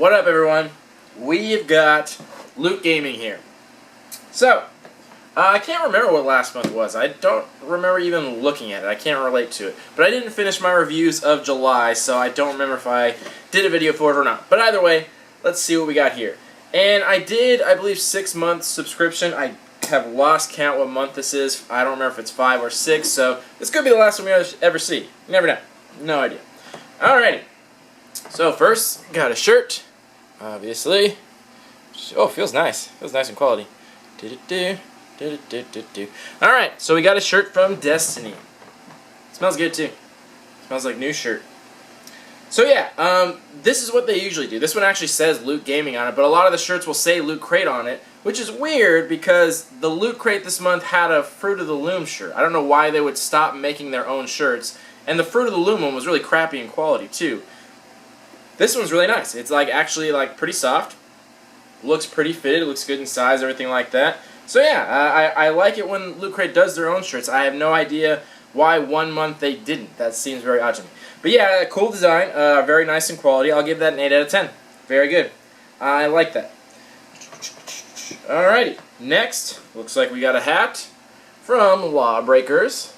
What up, everyone? We've got Loot Gaming here. So, I can't remember what last month was. I don't remember even looking at it. I can't relate to it. But I didn't finish my reviews of July, so I don't remember if I did a video for it or not. But either way, let's see what we got here. And I did, I believe, 6-month subscription. I have lost count what month this is. I don't remember if it's 5 or 6, so this could be the last one we ever see. You never know. No idea. Alrighty. So first, got a shirt, obviously. Oh, feels nice. Feels nice in quality. Alright, so we got a shirt from Destiny. Smells good too. Smells like new shirt. So yeah, this is what they usually do. This one actually says Loot Gaming on it, but a lot of the shirts will say Loot Crate on it, which is weird because the Loot Crate this month had a Fruit of the Loom shirt. I don't know why they would stop making their own shirts, and the Fruit of the Loom one was really crappy in quality too. This one's really nice. It's like actually like pretty soft. Looks pretty fitted. It looks good in size, everything like that. So yeah, I like it when Loot Crate does their own shirts. I have no idea why one month they didn't. That seems very odd to me. But yeah, cool design. Very nice in quality. I'll give that an 8 out of 10. Very good. I like that. Alrighty. Next, looks like we got a hat from Lawbreakers.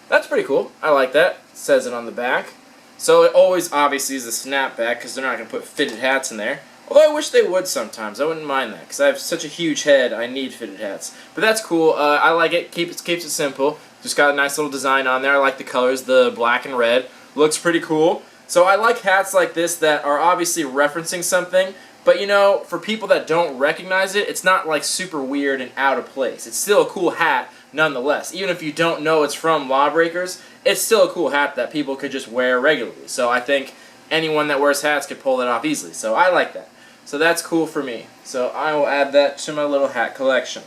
That's pretty cool. I like that. It says it on the back. So it always obviously is a snapback because they're not going to put fitted hats in there. Although I wish they would sometimes. I wouldn't mind that because I have such a huge head. I need fitted hats. But that's cool. I like it. Keeps it simple. Just got a nice little design on there. I like the colors, the black and red. Looks pretty cool. So I like hats like this that are obviously referencing something. But you know, for people that don't recognize it, it's not like super weird and out of place. It's still a cool hat nonetheless. Even if you don't know it's from Lawbreakers, it's still a cool hat that people could just wear regularly. So I think anyone that wears hats could pull that off easily. So I like that. So that's cool for me. So I will add that to my little hat collection.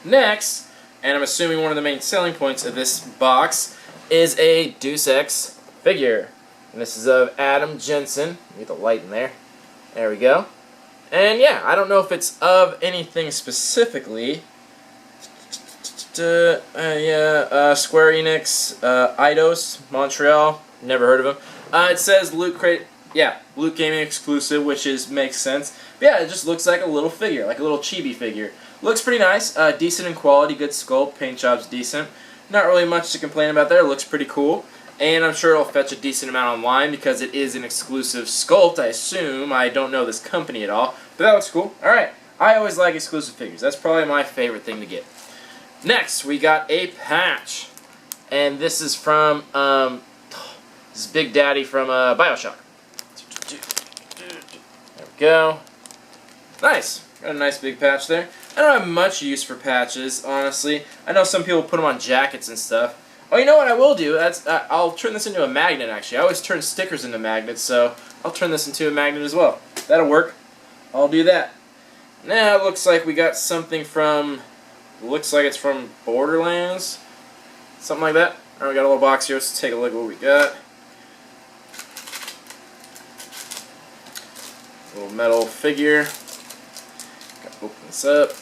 Next, and I'm assuming one of the main selling points of this box, is a Deus Ex figure. And this is of Adam Jensen. Get the light in there. There we go. And yeah, I don't know if it's of anything specifically. Square Enix, Eidos, Montreal. Never heard of them. It says Loot Crate. Yeah, Loot Gaming exclusive, which makes sense. But yeah, it just looks like a little figure, like a little chibi figure. Looks pretty nice, decent in quality, good sculpt, paint job's decent. Not really much to complain about there, looks pretty cool. And I'm sure it'll fetch a decent amount online because it is an exclusive sculpt, I assume. I don't know this company at all, but that looks cool. Alright, I always like exclusive figures. That's probably my favorite thing to get. Next, we got a patch. And this is from, this is Big Daddy from Bioshock. There we go. Nice. Got a nice big patch there. I don't have much use for patches, honestly. I know some people put them on jackets and stuff. Oh, you know what I will do? I'll turn this into a magnet, actually. I always turn stickers into magnets, so I'll turn this into a magnet as well. That'll work. I'll do that. Now, it looks like we got something from... Looks like it's from Borderlands. Something like that. Alright, we got a little box here. Let's take a look at what we got. Little metal figure. Gotta open this up.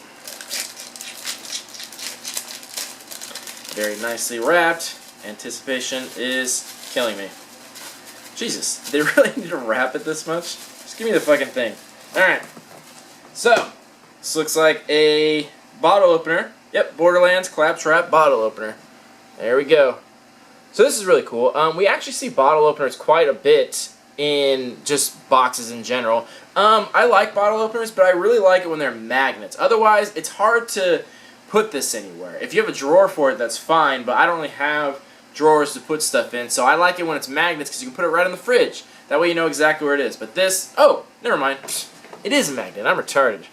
Very nicely wrapped. Anticipation is killing me. Jesus, they really need to wrap it this much? Just give me the fucking thing. Alright. So, this looks like a bottle opener. Yep, Borderlands Claptrap bottle opener. There we go. So this is really cool. We actually see bottle openers quite a bit in just boxes in general. I like bottle openers, but I really like it when they're magnets. Otherwise, it's hard to put this anywhere. If you have a drawer for it, that's fine, but I don't really have drawers to put stuff in, so I like it when it's magnets because you can put it right in the fridge. That way you know exactly where it is. But this, oh, never mind. It is a magnet. I'm retarded.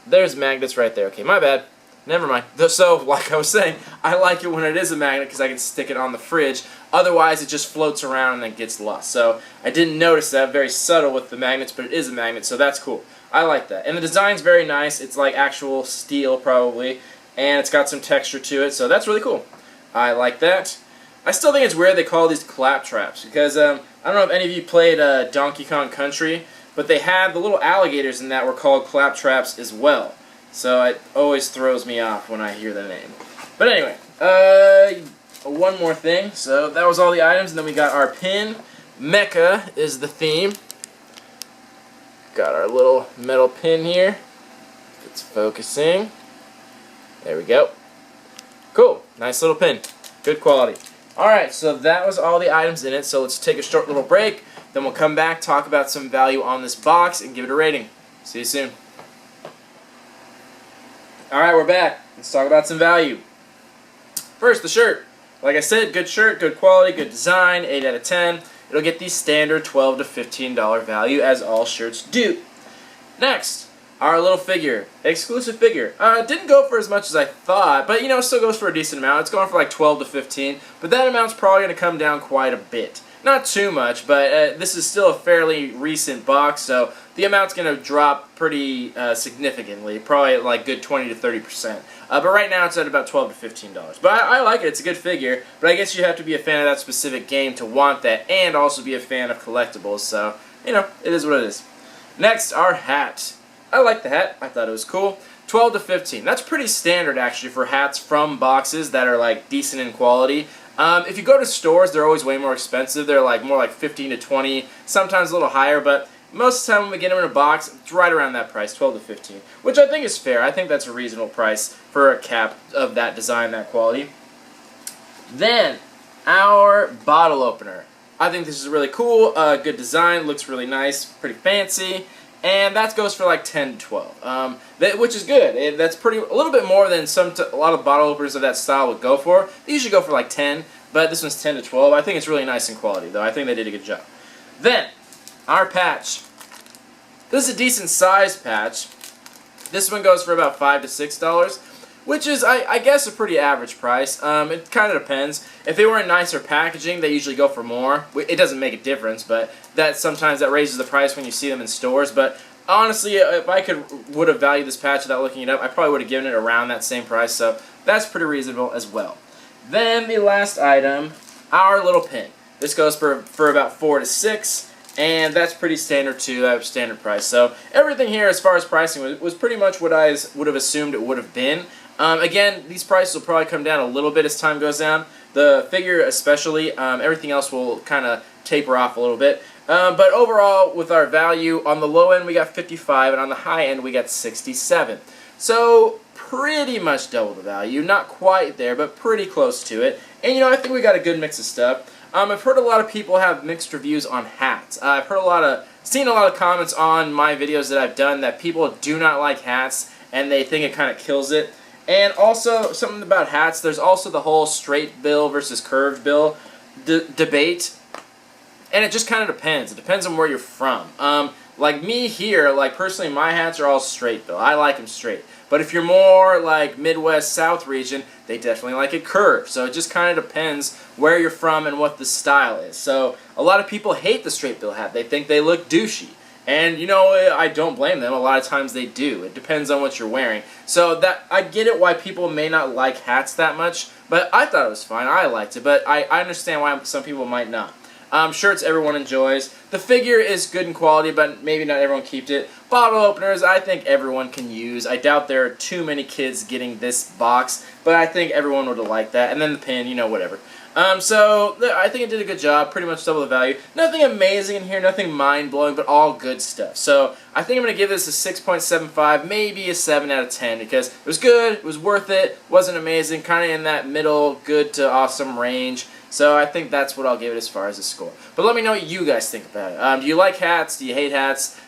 There's magnets right there. Okay, my bad. Never mind. So, like I was saying, I like it when it is a magnet because I can stick it on the fridge. Otherwise, it just floats around and then gets lost. So, I didn't notice that. Very subtle with the magnets, but it is a magnet, so that's cool. I like that. And the design's very nice. It's like actual steel, probably. And it's got some texture to it, so that's really cool. I like that. I still think it's weird they call these claptraps because I don't know if any of you played Donkey Kong Country, but they had the little alligators in that were called claptraps as well. So it always throws me off when I hear the name. But anyway, one more thing. So that was all the items, and then we got our pin. Mecha is the theme. got our little metal pin here. It's focusing. There we go. Cool. Nice little pin. Good quality. Alright, so that was all the items in it. So let's take a short little break. Then we'll come back, talk about some value on this box, and give it a rating. See you soon. Alright, we're back. Let's talk about some value. First, the shirt. Like I said, good shirt, good quality, good design, 8 out of 10. It'll get the standard $12 to $15 value, as all shirts do. Next, our little figure. Exclusive figure. Didn't go for as much as I thought, but you know, it still goes for a decent amount. It's going for like 12 to 15, but that amount's probably going to come down quite a bit. Not too much, but this is still a fairly recent box, so the amount's going to drop pretty significantly, probably like good 20 to 30%. But right now it's at about $12 to $15. But I like it. It's a good figure, but I guess you have to be a fan of that specific game to want that, and also be a fan of collectibles, so, you know, it is what it is. Next, our hat. I like the hat. I thought it was cool. 12 to 15. That's pretty standard, actually, for hats from boxes that are, like, decent in quality. If you go to stores, they're always way more expensive. They're like more like 15 to 20, sometimes a little higher, but most of the time when we get them in a box, it's right around that price, 12 to 15, which I think is fair. I think that's a reasonable price for a cap of that design, that quality. Then, our bottle opener. I think this is really cool, good design, looks really nice, pretty fancy, and that goes for like 10 to 12, which is good. That's a little bit more than a lot of bottle openers of that style would go for. They usually go for like 10, but this one's 10 to 12. I think it's really nice in quality, though. I think they did a good job. Then, our patch. This is a decent sized patch. This one goes for about $5 to $6, which is, I guess, a pretty average price. It kind of depends. If they were in nicer packaging, they usually go for more. It doesn't make a difference, but sometimes that raises the price when you see them in stores. But honestly, if I would have valued this patch without looking it up, I probably would have given it around that same price. So that's pretty reasonable as well. Then the last item, our little pin. This goes for about $4 to $6. And that's pretty standard too, that standard price. So everything here as far as pricing was pretty much what I would have assumed it would have been. Again, these prices will probably come down a little bit as time goes down. The figure especially, everything else will kind of taper off a little bit. But overall, with our value, on the low end we got 55, and on the high end we got 67. So pretty much double the value. Not quite there, but pretty close to it. And you know, I think we got a good mix of stuff. I've heard a lot of people have mixed reviews on hats. I've seen a lot of comments on my videos that I've done that people do not like hats and they think it kind of kills it. And also, something about hats, there's also the whole straight bill versus curved bill debate. And it just kind of depends. It depends on where you're from. Like me here, like personally, my hats are all straight bill. I like them straight. But if you're more like Midwest, South region, they definitely like it curved. So it just kind of depends where you're from and what the style is. So a lot of people hate the straight bill hat. They think they look douchey. And, you know, I don't blame them. A lot of times they do. It depends on what you're wearing. So I get it why people may not like hats that much. But I thought it was fine. I liked it. But I understand why some people might not. Shirts everyone enjoys. The figure is good in quality, but maybe not everyone keeps it. Bottle openers, I think everyone can use. I doubt there are too many kids getting this box, but I think everyone would have liked that. And then the pin, you know, whatever. So I think it did a good job, pretty much double the value. Nothing amazing in here, nothing mind-blowing, but all good stuff. So I think I'm going to give this a 6.75, maybe a 7 out of 10, because it was good, it was worth it, wasn't amazing, kind of in that middle good to awesome range. So I think that's what I'll give it as far as a score. But let me know what you guys think about it. Do you like hats? Do you hate hats?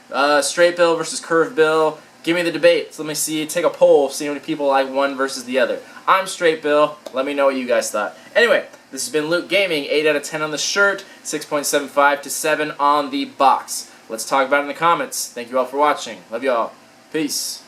Straight bill versus curved bill? Give me the debate. So let me see, take a poll, see how many people like one versus the other. I'm straight bill. Let me know what you guys thought. Anyway, this has been Luke Gaming. 8 out of 10 on the shirt, 6.75 to 7 on the box. Let's talk about it in the comments. Thank you all for watching. Love you all. Peace.